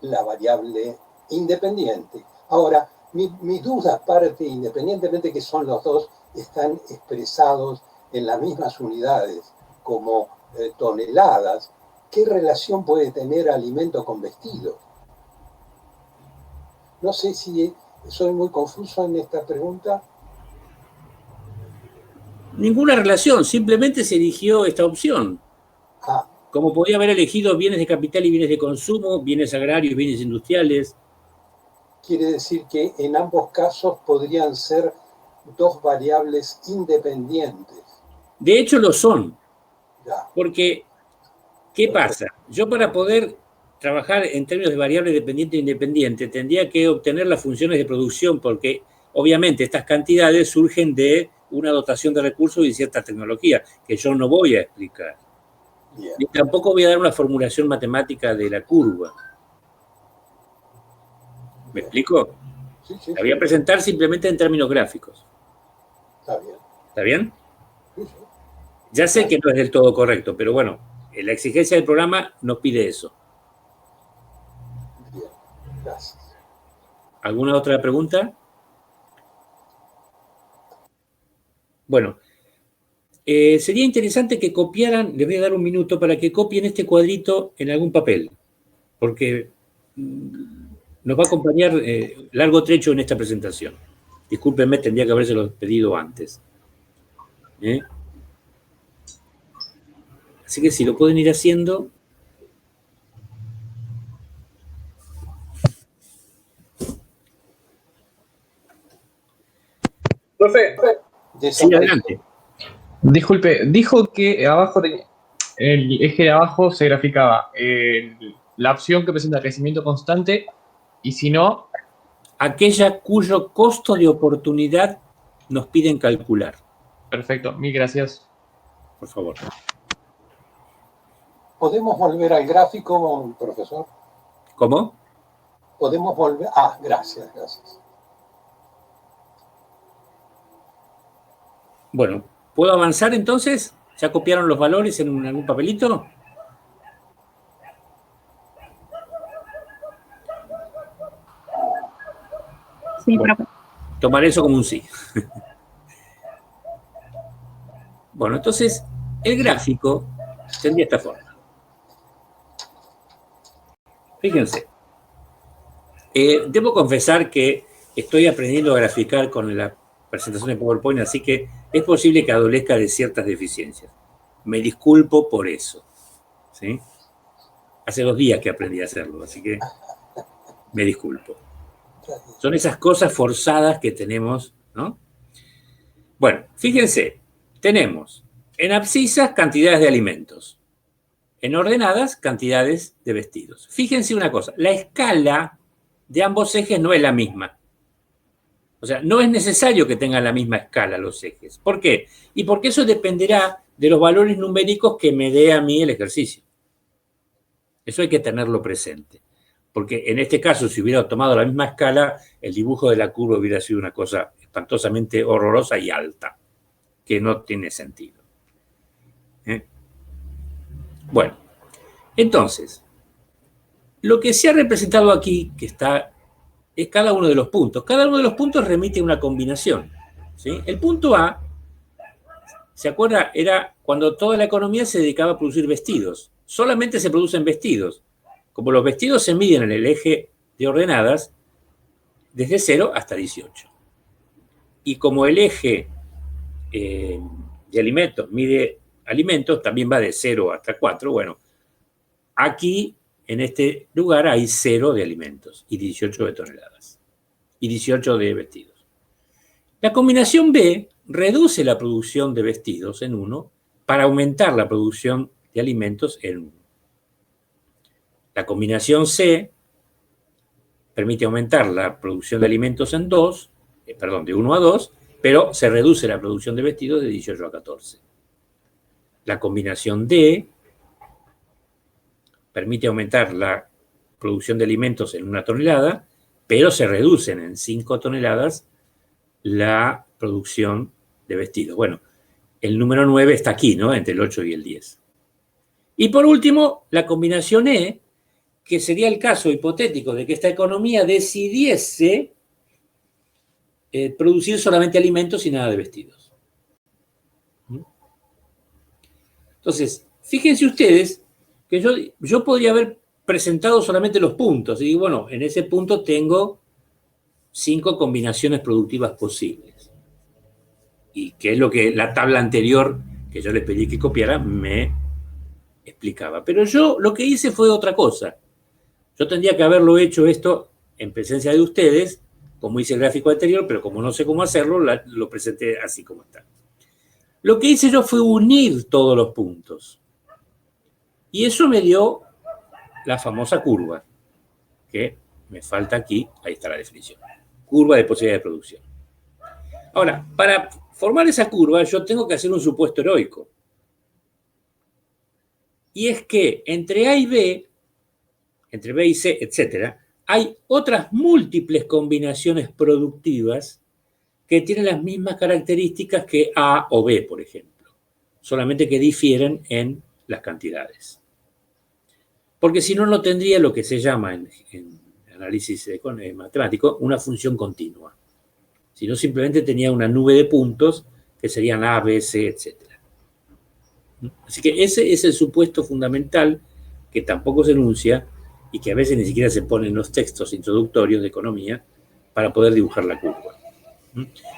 la variable independiente. Ahora, mi duda parte, independientemente que son los dos, están expresados en las mismas unidades como toneladas. ¿Qué relación puede tener alimento con vestido? No sé si soy muy confuso en esta pregunta. Ninguna relación, simplemente se eligió esta opción. Como podía haber elegido bienes de capital y bienes de consumo, bienes agrarios, bienes industriales. Quiere decir que en ambos casos podrían ser dos variables independientes. De hecho lo son. Ya. Porque, ¿qué pasa? Yo para poder trabajar en términos de variable dependiente e independiente tendría que obtener las funciones de producción, porque obviamente estas cantidades surgen de una dotación de recursos y cierta tecnología, que yo no voy a explicar. Bien. Ni tampoco voy a dar una formulación matemática de la curva. ¿Me explico? Sí, sí. La voy a presentar simplemente en términos gráficos. Está bien. ¿Está bien? Sí, sí. Ya sé que no es del todo correcto, pero bueno, la exigencia del programa nos pide eso. Bien, gracias. ¿Alguna otra pregunta? Bueno, sería interesante que copiaran, les voy a dar un minuto para que copien este cuadrito en algún papel, porque nos va a acompañar largo trecho en esta presentación. Discúlpenme, tendría que habérselo pedido antes. Así que si lo pueden ir haciendo. Profe. Sí, adelante. Disculpe, dijo que abajo el eje de abajo se graficaba la opción que presenta crecimiento constante y si no... Aquella cuyo costo de oportunidad nos piden calcular. Perfecto, mil gracias. Por favor. ¿Podemos volver al gráfico, profesor? ¿Cómo? ¿Podemos volver? Gracias. Bueno, ¿puedo avanzar entonces? ¿Ya copiaron los valores en algún papelito? Sí, bueno, profe. tomaré eso como un sí. Bueno, entonces, el gráfico tendría esta forma. Fíjense. Debo confesar que estoy aprendiendo a graficar con la presentación de PowerPoint, así que es posible que adolezca de ciertas deficiencias. Me disculpo por eso. ¿Sí? Hace 2 días que aprendí a hacerlo, así que me disculpo. Son esas cosas forzadas que tenemos, ¿no? Bueno, fíjense, tenemos en abscisas cantidades de alimentos, en ordenadas cantidades de vestidos. Fíjense una cosa, la escala de ambos ejes no es la misma. O sea, no es necesario que tengan la misma escala los ejes. ¿Por qué? Y porque eso dependerá de los valores numéricos que me dé a mí el ejercicio. Eso hay que tenerlo presente. Porque en este caso, si hubiera tomado la misma escala, el dibujo de la curva hubiera sido una cosa espantosamente horrorosa y alta, que no tiene sentido. Bueno, entonces, lo que se ha representado aquí, que está, es cada uno de los puntos. Cada uno de los puntos remite a una combinación, ¿sí? El punto A, ¿se acuerda? Era cuando toda la economía se dedicaba a producir vestidos. Solamente se producen vestidos. Como los vestidos se miden en el eje de ordenadas, desde 0 hasta 18. Y como el eje de alimentos mide alimentos, también va de 0 hasta 4. Bueno, aquí, en este lugar, hay 0 de alimentos y 18 de toneladas. Y 18 de vestidos. La combinación B reduce la producción de vestidos en 1 para aumentar la producción de alimentos en 1. La combinación C permite aumentar la producción de alimentos en 2, de 1 a 2, pero se reduce la producción de vestidos de 18 a 14. La combinación D permite aumentar la producción de alimentos en 1 tonelada, pero se reducen en 5 toneladas la producción de vestidos. Bueno, el número 9 está aquí, ¿no? Entre el 8 y el 10. Y por último, la combinación E, que sería el caso hipotético de que esta economía decidiese producir solamente alimentos y nada de vestidos. Entonces, fíjense ustedes que yo podría haber presentado solamente los puntos. Y bueno, en ese punto tengo 5 combinaciones productivas posibles. Y que es lo que la tabla anterior que yo les pedí que copiara me explicaba. Pero yo lo que hice fue otra cosa. Yo tendría que haberlo hecho esto en presencia de ustedes, como hice el gráfico anterior, pero como no sé cómo hacerlo, lo presenté así como está. Lo que hice yo fue unir todos los puntos. Y eso me dio la famosa curva, que me falta aquí, ahí está la definición. Curva de posibilidad de producción. Ahora, para formar esa curva, yo tengo que hacer un supuesto heroico. Y es que entre A y B, entre B y C, etc., hay otras múltiples combinaciones productivas que tienen las mismas características que A o B, por ejemplo, solamente que difieren en las cantidades. Porque si no, no tendría lo que se llama en análisis matemático una función continua, sino simplemente tenía una nube de puntos que serían A, B, C, etc. Así que ese es el supuesto fundamental que tampoco se enuncia y que a veces ni siquiera se pone en los textos introductorios de economía para poder dibujar la curva.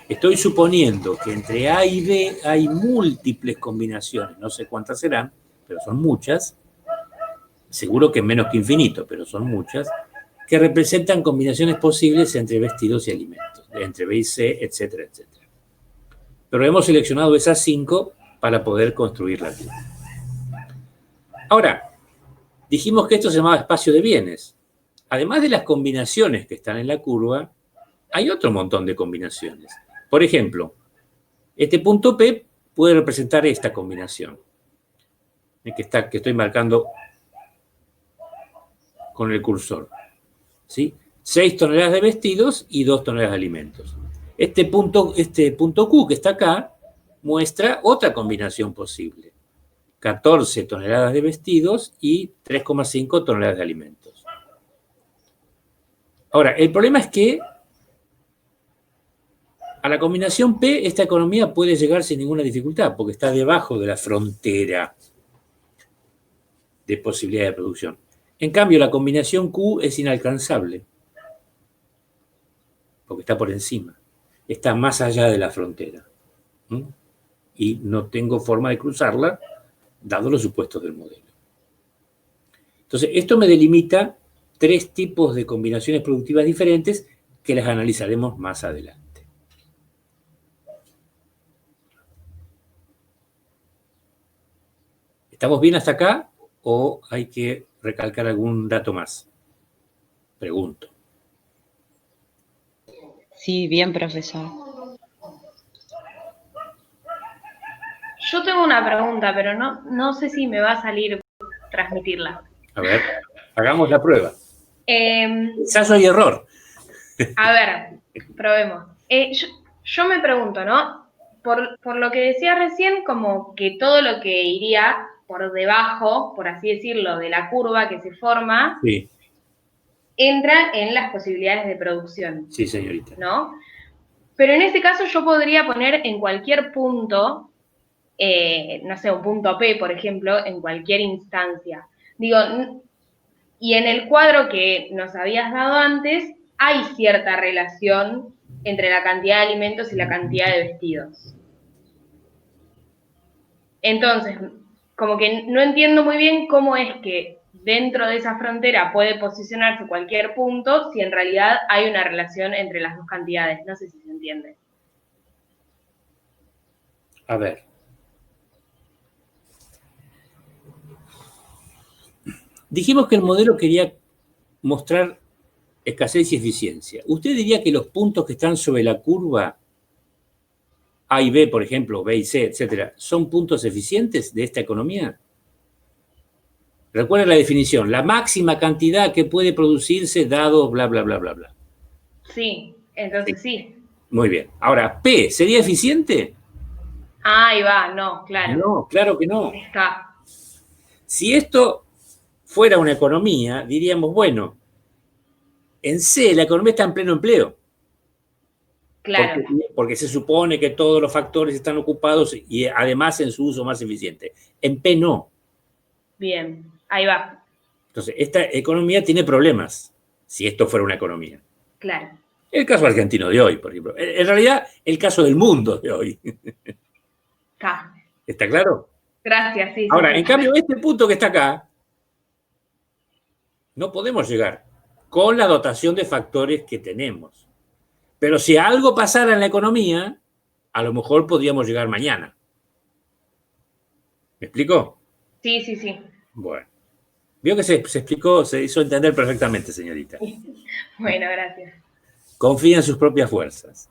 Estoy suponiendo que entre A y B hay múltiples combinaciones, no sé cuántas serán, pero son muchas, seguro que menos que infinito, pero son muchas, que representan combinaciones posibles entre vestidos y alimentos, entre B y C, etcétera, etcétera. Pero hemos seleccionado esas 5 para poder construir la curva. Ahora, dijimos que esto se llamaba espacio de bienes. Además de las combinaciones que están en la curva, hay otro montón de combinaciones. Por ejemplo, este punto P puede representar esta combinación, que estoy marcando con el cursor. ¿Sí? 6 toneladas de vestidos y 2 toneladas de alimentos. Este punto Q que está acá muestra otra combinación posible. 14 toneladas de vestidos y 3,5 toneladas de alimentos. Ahora, el problema es que a la combinación P esta economía puede llegar sin ninguna dificultad porque está debajo de la frontera de posibilidad de producción. En cambio, la combinación Q es inalcanzable porque está por encima, está más allá de la frontera. Y no tengo forma de cruzarla dado los supuestos del modelo. Entonces, esto me delimita 3 tipos de combinaciones productivas diferentes que las analizaremos más adelante. ¿Estamos bien hasta acá o hay que recalcar algún dato más? Pregunto. Sí, bien, profesor. Yo tengo una pregunta, pero no sé si me va a salir transmitirla. A ver, hagamos la prueba. Ensayo y error. A ver, probemos. Yo me pregunto, ¿no? Por lo que decía recién, como que todo lo que iría por debajo, por así decirlo, de la curva que se forma, Sí, entra en las posibilidades de producción, sí, señorita. ¿no? Pero en este caso yo podría poner en cualquier punto, no sé, un punto P, por ejemplo, en cualquier instancia. Digo, y en el cuadro que nos habías dado antes, hay cierta relación entre la cantidad de alimentos y la cantidad de vestidos. Entonces, como que no entiendo muy bien cómo es que dentro de esa frontera puede posicionarse cualquier punto si en realidad hay una relación entre las dos cantidades. No sé si se entiende. A ver. Dijimos que el modelo quería mostrar escasez y eficiencia. ¿Usted diría que los puntos que están sobre la curva A y B, por ejemplo, B y C, etcétera, son puntos eficientes de esta economía? Recuerda la definición, la máxima cantidad que puede producirse dado bla, bla, bla, bla, bla. Sí, entonces sí. Muy bien. Ahora, P, ¿sería eficiente? Ahí va, no, claro. No, claro que no. Está. Si esto fuera una economía, diríamos, bueno, en C la economía está en pleno empleo. Claro. Porque se supone que todos los factores están ocupados y además en su uso más eficiente. En P no. Bien, ahí va. Entonces, esta economía tiene problemas, si esto fuera una economía. Claro. El caso argentino de hoy, por ejemplo. En realidad, el caso del mundo de hoy. Está. ¿Está claro? Gracias, sí. Ahora, sí. en cambio, este punto que está acá, no podemos llegar con la dotación de factores que tenemos. Pero si algo pasara en la economía, a lo mejor podríamos llegar mañana. ¿Me explico? Sí, sí, sí. Bueno. Vio que se explicó, se hizo entender perfectamente, señorita. Bueno, gracias. Confía en sus propias fuerzas.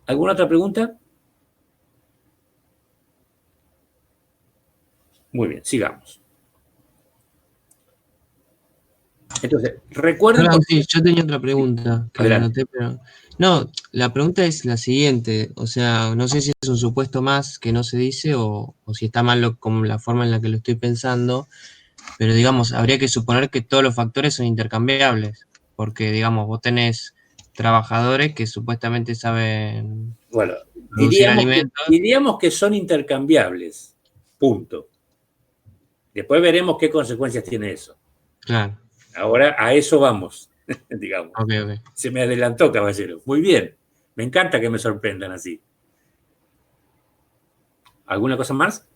¿Alguna otra pregunta? Muy bien, sigamos. Entonces, recuerden... Perdón, sí, yo tenía otra pregunta que Adelante. anoté, pero... No, la pregunta es la siguiente, o sea, no sé si es un supuesto más que no se dice o si está mal como la forma en la que lo estoy pensando, pero digamos, habría que suponer que todos los factores son intercambiables, porque digamos, vos tenés trabajadores que supuestamente saben Bueno, producir alimentos. diríamos que son intercambiables, punto. Después veremos qué consecuencias tiene eso. Claro. Ahora a eso vamos, digamos. Okay. Se me adelantó, caballero. Muy bien. Me encanta que me sorprendan así. ¿Alguna cosa más?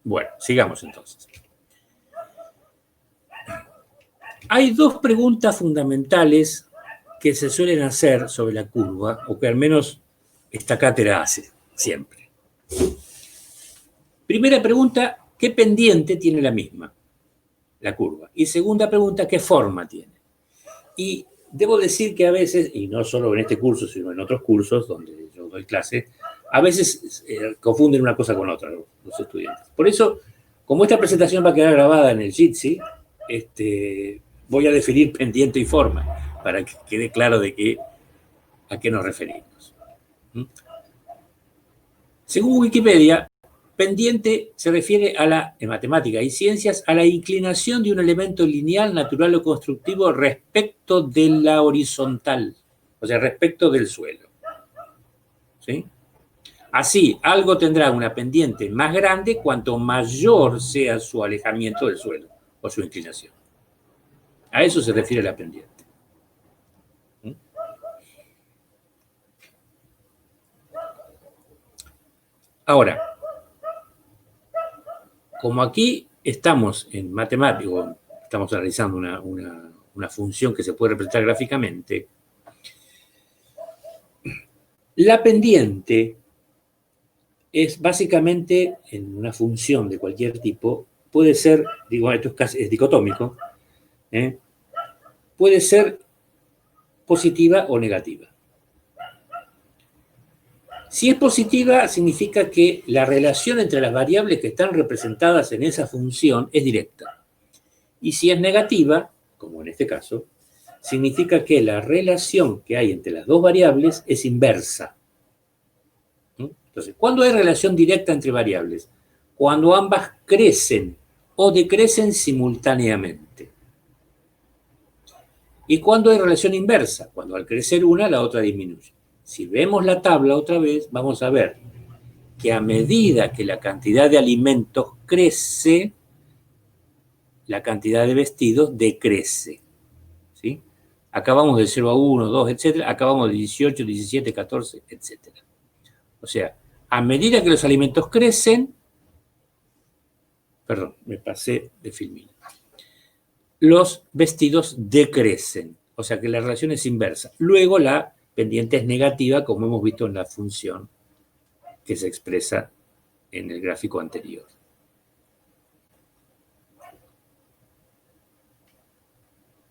Bueno, sigamos entonces. Hay 2 preguntas fundamentales que se suelen hacer sobre la curva, o que al menos esta cátedra hace siempre. Primera pregunta, ¿qué pendiente tiene la misma, la curva? Y segunda pregunta, ¿qué forma tiene? Y debo decir que a veces, y no solo en este curso, sino en otros cursos donde yo doy clase, a veces confunden una cosa con otra los estudiantes. Por eso, como esta presentación va a quedar grabada en el Jitsi, voy a definir pendiente y forma para que quede claro de a qué nos referimos. Según Wikipedia, pendiente se refiere en matemáticas y ciencias, a la inclinación de un elemento lineal, natural o constructivo respecto de la horizontal, o sea, respecto del suelo. ¿Sí? Así, algo tendrá una pendiente más grande cuanto mayor sea su alejamiento del suelo o su inclinación. A eso se refiere la pendiente. Ahora, como aquí estamos en matemático, estamos analizando una función que se puede representar gráficamente, la pendiente es básicamente, en una función de cualquier tipo, puede ser, digo, esto es dicotómico, puede ser positiva o negativa. Si es positiva, significa que la relación entre las variables que están representadas en esa función es directa. Y si es negativa, como en este caso, significa que la relación que hay entre las dos variables es inversa. Entonces, ¿cuándo hay relación directa entre variables? Cuando ambas crecen o decrecen simultáneamente. ¿Y cuándo hay relación inversa? Cuando al crecer una, la otra disminuye. Si vemos la tabla otra vez, vamos a ver que a medida que la cantidad de alimentos crece, la cantidad de vestidos decrece. ¿Sí? Acá vamos de 0 a 1, 2, etc. Acá vamos de 18, 17, 14, etc. O sea, a medida que los alimentos crecen, perdón, me pasé de filmina, los vestidos decrecen. O sea que la relación es inversa. Luego la pendiente es negativa, como hemos visto en la función que se expresa en el gráfico anterior.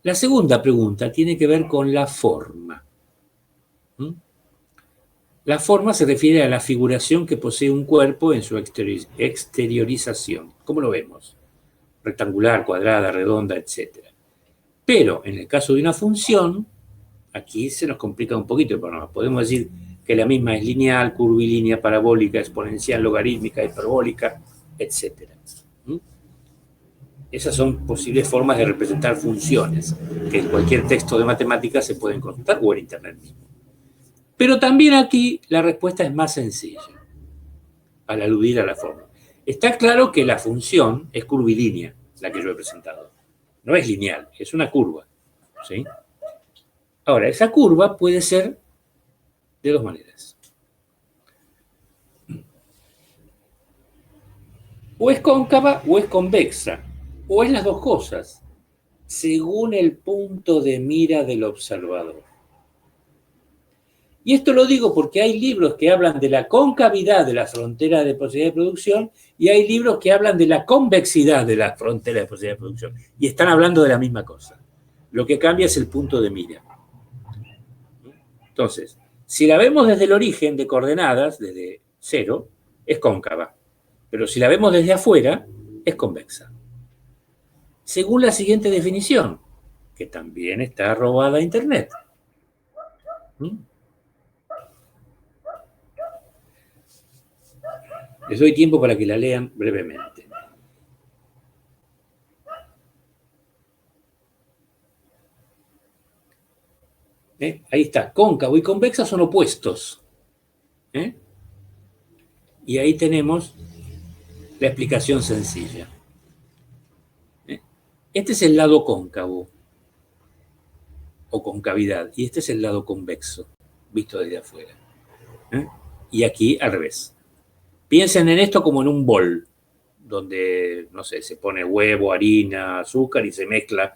La segunda pregunta tiene que ver con la forma. La forma se refiere a la figuración que posee un cuerpo en su exteriorización. ¿Cómo lo vemos? Rectangular, cuadrada, redonda, etc. Pero en el caso de una función, aquí se nos complica un poquito el panorama. Podemos decir que la misma es lineal, curvilínea, parabólica, exponencial, logarítmica, hiperbólica, etc. Esas son posibles formas de representar funciones que en cualquier texto de matemáticas se pueden consultar o en Internet mismo. Pero también aquí la respuesta es más sencilla al aludir a la forma. Está claro que la función es curvilínea, la que yo he presentado. No es lineal, es una curva. ¿Sí? Ahora, esa curva puede ser de dos maneras. O es cóncava o es convexa, o es las dos cosas, según el punto de mira del observador. Y esto lo digo porque hay libros que hablan de la concavidad de la frontera de posibilidad de producción y hay libros que hablan de la convexidad de la frontera de posibilidad de producción. Y están hablando de la misma cosa. Lo que cambia es el punto de mira. Entonces, si la vemos desde el origen de coordenadas, desde 0, es cóncava. Pero si la vemos desde afuera, es convexa. Según la siguiente definición, que también está robada a Internet. Les doy tiempo para que la lean brevemente. Ahí está, cóncavo y convexa son opuestos. Y ahí tenemos la explicación sencilla. Este es el lado cóncavo o concavidad y este es el lado convexo, visto desde afuera. Y aquí al revés. Piensen en esto como en un bol, donde, no sé, se pone huevo, harina, azúcar y se mezcla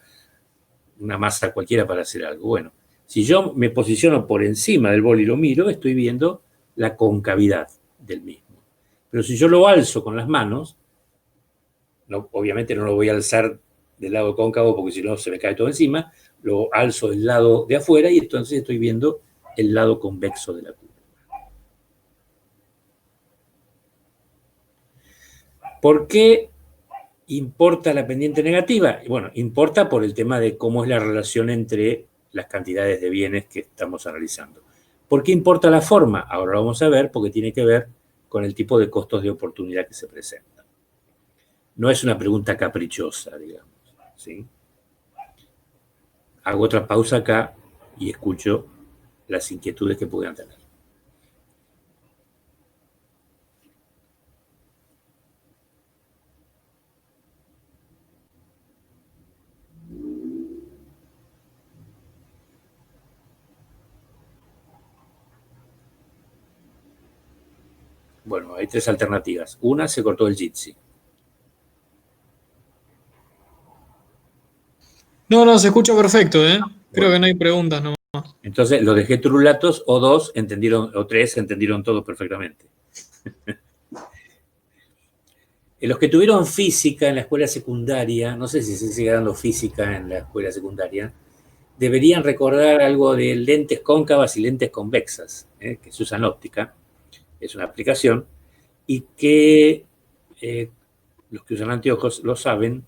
una masa cualquiera para hacer algo. Bueno, si yo me posiciono por encima del bol y lo miro, estoy viendo la concavidad del mismo. Pero si yo lo alzo con las manos, obviamente no lo voy a alzar del lado cóncavo porque si no se me cae todo encima, lo alzo del lado de afuera y entonces estoy viendo el lado convexo de la curva. ¿Por qué importa la pendiente negativa? Bueno, importa por el tema de cómo es la relación entre las cantidades de bienes que estamos analizando. ¿Por qué importa la forma? Ahora lo vamos a ver porque tiene que ver con el tipo de costos de oportunidad que se presentan. No es una pregunta caprichosa, digamos. ¿Sí? Hago otra pausa acá y escucho las inquietudes que puedan tener. Bueno, hay tres alternativas. Una, se cortó el Jitsi. No, se escucha perfecto, ¿eh? Creo Bueno. que no hay preguntas, ¿no? Entonces, los dejé trulatos, o dos entendieron, o tres entendieron todo perfectamente. Los que tuvieron física en la escuela secundaria, no sé si se sigue dando física en la escuela secundaria, deberían recordar algo de lentes cóncavas y lentes convexas, que se usan en óptica, es una aplicación, y que los que usan anteojos lo saben,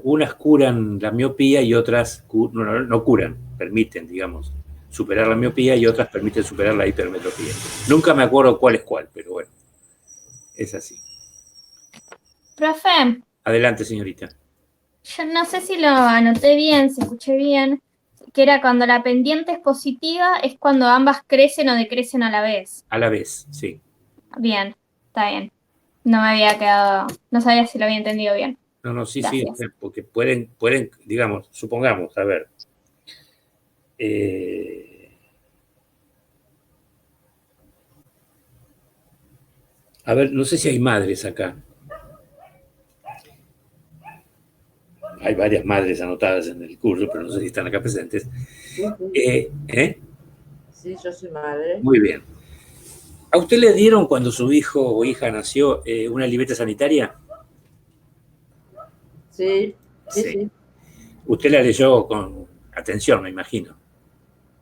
unas curan la miopía y otras no curan, permiten, digamos, superar la miopía y otras permiten superar la hipermetropía. Nunca me acuerdo cuál es cuál, pero bueno, es así. Profe, Adelante, señorita. yo no sé si lo anoté bien, si escuché bien, que era cuando la pendiente es positiva, es cuando ambas crecen o decrecen a la vez. A la vez, sí. Bien, está bien. No me había quedado, no sabía si lo había entendido bien. No, sí, Gracias. sí, porque pueden, digamos, supongamos, a ver. A ver, no sé si hay madres acá. Hay varias madres anotadas en el curso, pero no sé si están acá presentes. Sí, yo soy madre. Muy bien. ¿A usted le dieron cuando su hijo o hija nació una libreta sanitaria? Sí, sí. Usted la leyó con atención, me imagino.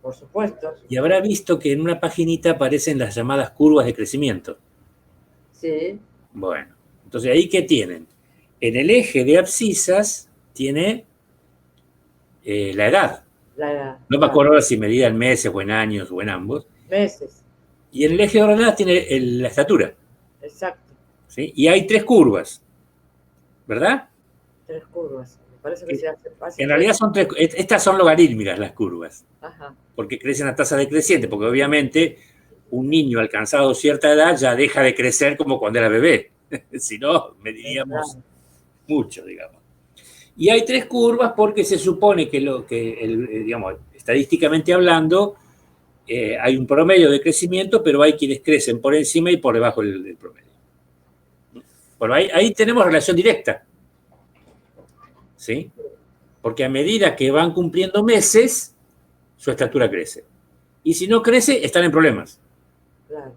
Por supuesto. Y habrá visto que en una paginita aparecen las llamadas curvas de crecimiento. Sí. Bueno, entonces ahí ¿qué tienen? En el eje de abscisas tiene la edad. La edad. No me acuerdo ahora si medida en meses o en años o en ambos. Meses. Y en el eje de ordenadas tiene la estatura. Exacto. ¿Sí? Y hay tres curvas, ¿verdad? Tres curvas. Me parece que se hace fácil. En realidad son tres, estas son logarítmicas las curvas. Ajá. Porque crecen a tasa decreciente, porque obviamente un niño alcanzado cierta edad ya deja de crecer como cuando era bebé. Si no, mediríamos mucho, digamos. Y hay tres curvas porque se supone que, digamos, estadísticamente hablando, hay un promedio de crecimiento, pero hay quienes crecen por encima y por debajo del promedio. Bueno, ahí tenemos relación directa. ¿Sí? Porque a medida que van cumpliendo meses, su estatura crece. Y si no crece, están en problemas. Claro.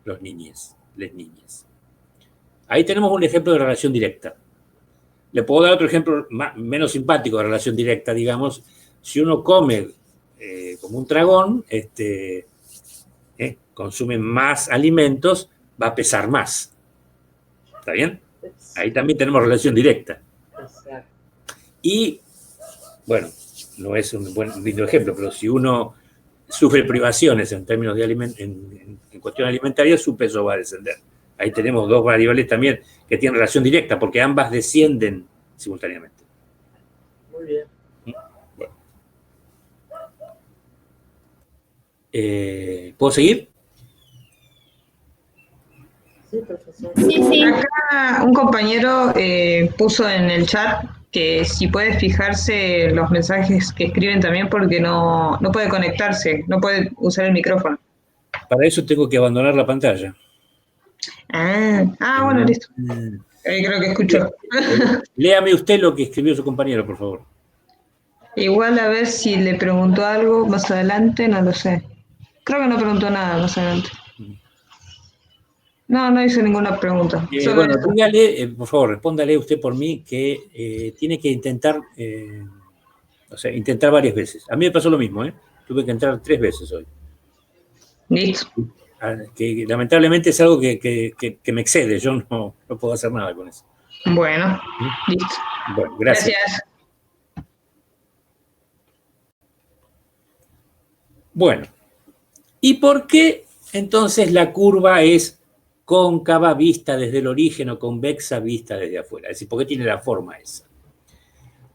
Los niñes, les niñas. Ahí tenemos un ejemplo de relación directa. Le puedo dar otro ejemplo menos simpático de relación directa, digamos. Si uno come como un dragón, consume más alimentos, va a pesar más. ¿Está bien? Ahí también tenemos relación directa. Exacto. Y, bueno, no es un lindo ejemplo, pero si uno sufre privaciones en términos de en cuestión alimentaria, su peso va a descender. Ahí tenemos dos variables también que tienen relación directa, porque ambas descienden simultáneamente. Muy bien. Bueno. ¿Puedo seguir? Sí, profesor. Sí. Acá un compañero puso en el chat que si puede fijarse los mensajes que escriben también porque no puede conectarse, no puede usar el micrófono. Para eso tengo que abandonar la pantalla. Bueno, listo. Creo que escuchó. Léame usted lo que escribió su compañero, por favor. Igual a ver si le preguntó algo más adelante, no lo sé. Creo que no preguntó nada más adelante. No hizo ninguna pregunta. Bueno, dígale, por favor, respóndale usted por mí que tiene que intentar, intentar varias veces. A mí me pasó lo mismo, Tuve que entrar 3 veces hoy. Listo. Que lamentablemente es algo que me excede, yo no puedo hacer nada con eso. Bueno, listo. Bueno, gracias. Bueno, ¿y por qué entonces la curva es cóncava vista desde el origen o convexa vista desde afuera? Es decir, ¿por qué tiene la forma esa?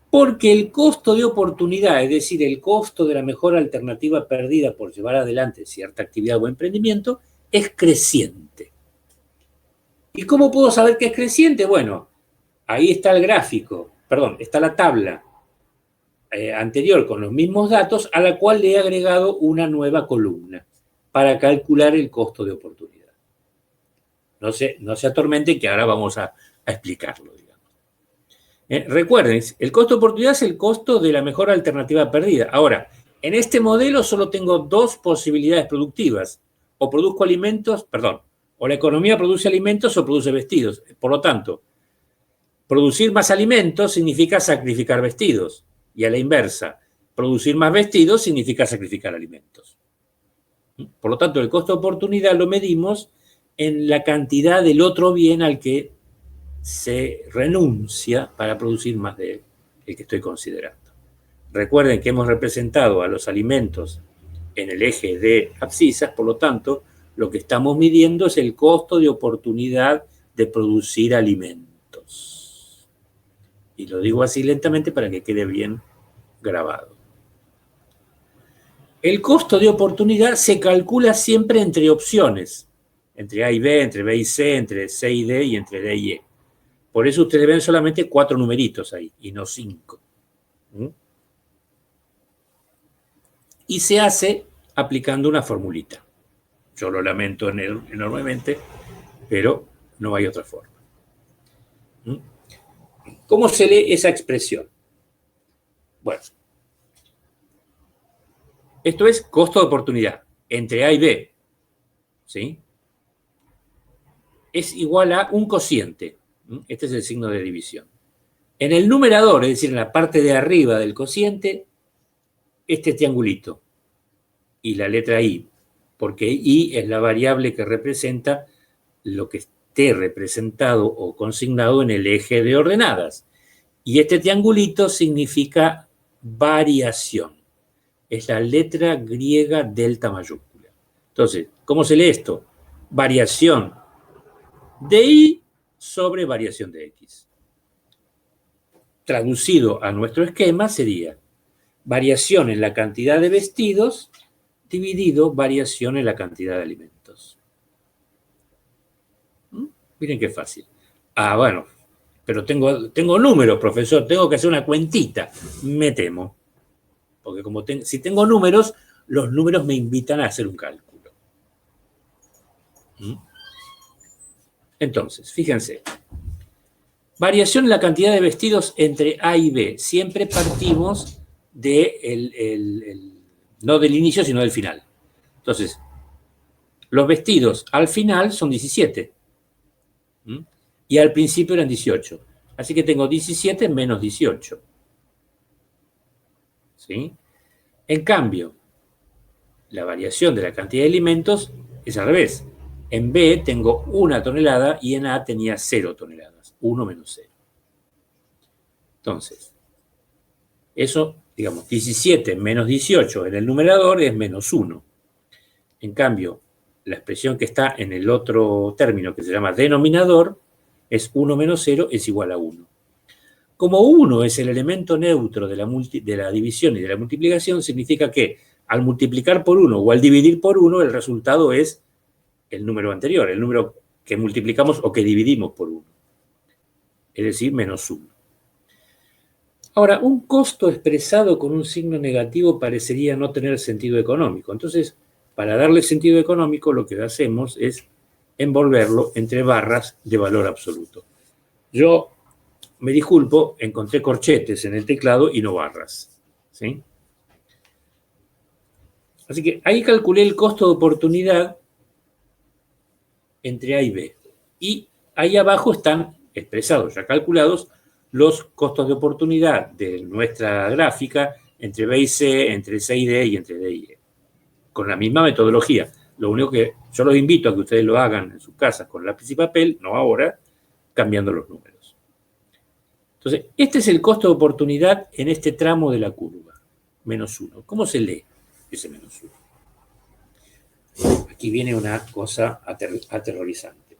Porque el costo de oportunidad, es decir, el costo de la mejor alternativa perdida por llevar adelante cierta actividad o emprendimiento, es creciente. ¿Y cómo puedo saber que es creciente? Bueno, ahí está el gráfico, está la tabla anterior con los mismos datos, a la cual le he agregado una nueva columna para calcular el costo de oportunidad. No se atormenten, que ahora vamos a explicarlo, digamos. Recuerden, el costo de oportunidad es el costo de la mejor alternativa perdida. Ahora, en este modelo solo tengo dos posibilidades productivas. O produzco alimentos, perdón, o la economía produce alimentos o produce vestidos. Por lo tanto, producir más alimentos significa sacrificar vestidos. Y a la inversa, producir más vestidos significa sacrificar alimentos. Por lo tanto, el costo de oportunidad lo medimos en la cantidad del otro bien al que se renuncia para producir más del que estoy considerando. Recuerden que hemos representado a los alimentos en el eje de abscisas, por lo tanto, lo que estamos midiendo es el costo de oportunidad de producir alimentos. Y lo digo así lentamente para que quede bien grabado. El costo de oportunidad se calcula siempre entre opciones, entre A y B, entre B y C, entre C y D y entre D y E. Por eso ustedes ven solamente 4 numeritos ahí y no 5. Y se hace aplicando una formulita. Yo lo lamento enormemente, pero no hay otra forma. ¿Cómo se lee esa expresión? Bueno, esto es costo de oportunidad entre A y B, ¿sí? Es igual a un cociente. Este es el signo de división. En el numerador, es decir, en la parte de arriba del cociente, este triangulito y la letra I, porque I es la variable que representa lo que esté representado o consignado en el eje de ordenadas. Y este triangulito significa variación. Es la letra griega delta mayúscula. Entonces, ¿cómo se lee esto? Variación de Y sobre variación de X. Traducido a nuestro esquema sería variación en la cantidad de vestidos dividido variación en la cantidad de alimentos. Miren qué fácil. Ah, bueno, pero tengo números, profesor, tengo que hacer una cuentita. Me temo. Porque si tengo números, los números me invitan a hacer un cálculo. Entonces, fíjense. Variación en la cantidad de vestidos entre A y B. Siempre partimos no del inicio, sino del final. Entonces, los vestidos al final son 17. Y al principio eran 18. Así que tengo 17 menos 18. ¿Sí? En cambio, la variación de la cantidad de alimentos es al revés. En B tengo 1 tonelada y en A tenía 0 toneladas. 1 menos 0. Entonces, eso, digamos, 17 menos 18 en el numerador es menos 1. En cambio, la expresión que está en el otro término que se llama denominador es 1 menos 0 es igual a 1. Como 1 es el elemento neutro de la división y de la multiplicación, significa que al multiplicar por 1 o al dividir por 1, el resultado es el número anterior, el número que multiplicamos o que dividimos por 1. Es decir, menos 1. Ahora, un costo expresado con un signo negativo parecería no tener sentido económico. Entonces, para darle sentido económico, lo que hacemos es envolverlo entre barras de valor absoluto. Yo me disculpo, encontré corchetes en el teclado y no barras. ¿Sí? Así que ahí calculé el costo de oportunidad entre A y B. Y ahí abajo están expresados, ya calculados, los costos de oportunidad de nuestra gráfica entre B y C, entre C y D y entre D y E. Con la misma metodología. Lo único que yo los invito a que ustedes lo hagan en sus casas con lápiz y papel, no ahora, cambiando los números. Entonces, este es el costo de oportunidad en este tramo de la curva. Menos 1. ¿Cómo se lee ese menos 1? Aquí viene una cosa aterrorizante.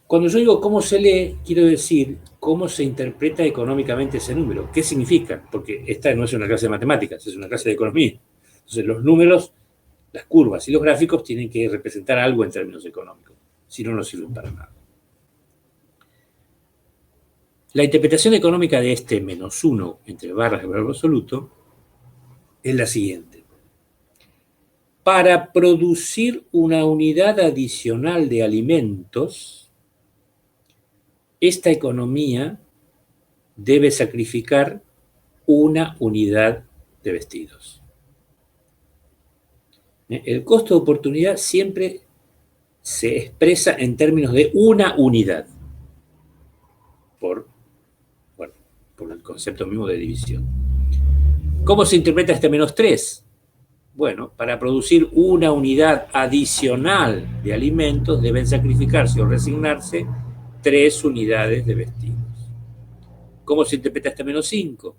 Cuando yo digo cómo se lee, quiero decir cómo se interpreta económicamente ese número. ¿Qué significa? Porque esta no es una clase de matemáticas, es una clase de economía. Entonces, los números, las curvas y los gráficos tienen que representar algo en términos económicos. Si no, no sirven para nada. La interpretación económica de este menos 1 entre barras de valor absoluto es la siguiente. para producir una unidad adicional de alimentos, esta economía debe sacrificar una unidad de vestidos. El costo de oportunidad siempre se expresa en términos de una unidad, por el concepto mismo de división. ¿Cómo se interpreta este -3? Bueno, para producir una unidad adicional de alimentos deben sacrificarse o resignarse 3 unidades de vestidos. ¿Cómo se interpreta este -5?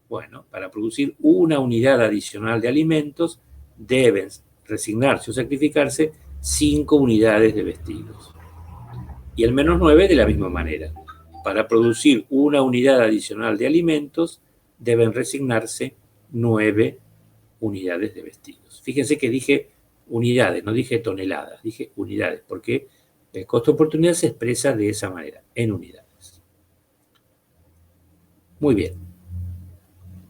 Bueno, para producir una unidad adicional de alimentos deben resignarse o sacrificarse 5 unidades de vestidos. Y el -9 de la misma manera. Para producir una unidad adicional de alimentos deben resignarse 9 unidades de vestidos. Fíjense que dije unidades, no dije toneladas, dije unidades, porque el costo de oportunidad se expresa de esa manera, en unidades. Muy bien.